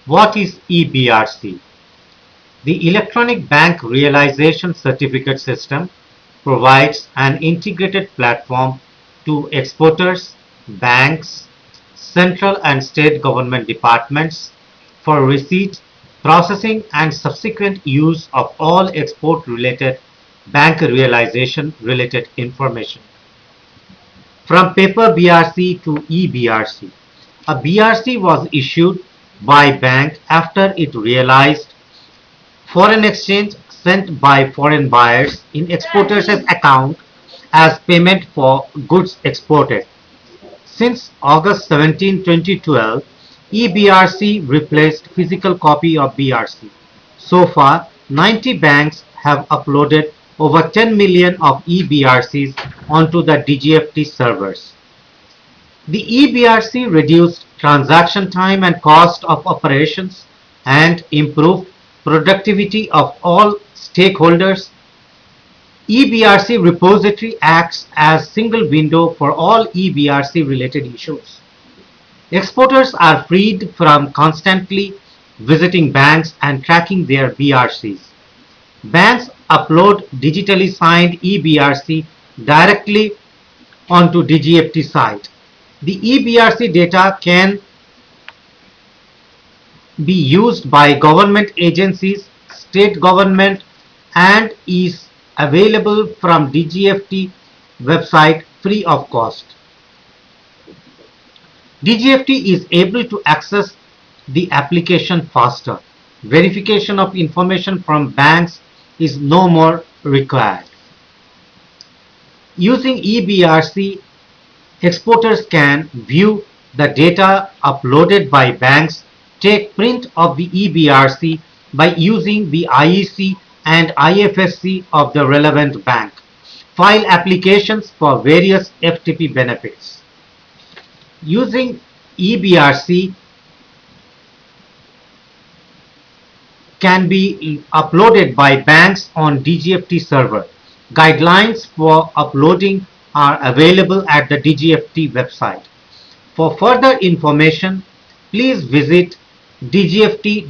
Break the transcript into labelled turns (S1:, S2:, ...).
S1: What is EBRC? The Electronic Bank Realization Certificate System provides an integrated platform to exporters, banks, central and state government departments for receipt, processing and subsequent use of all export-related bank realization-related information. From paper BRC to eBRC. A BRC was issued by bank after it realized foreign exchange sent by foreign buyers in exporters' account as payment for goods exported. Since August 17, 2012, eBRC replaced physical copy of BRC. So far, 90 banks have uploaded over 10 million of eBRCs onto the DGFT servers. The eBRC reduced transaction time and cost of operations and improved productivity of all stakeholders. eBRC repository acts as single window for all eBRC related issues. Exporters are freed from constantly visiting banks and tracking their BRCs. Banks upload digitally signed eBRC directly onto DGFT site. The eBRC data can be used by government agencies, state government, and is available from DGFT website free of cost. DGFT is able to access the application faster. Verification of information from banks is no more required. Using eBRC, exporters can view the data uploaded by banks, take print of the eBRC by using the IEC and IFSC of the relevant bank, file applications for various FTP benefits. Using eBRC can be uploaded by banks on DGFT server. Guidelines for uploading are available at the DGFT website. For further information, please visit dgft.gov.in.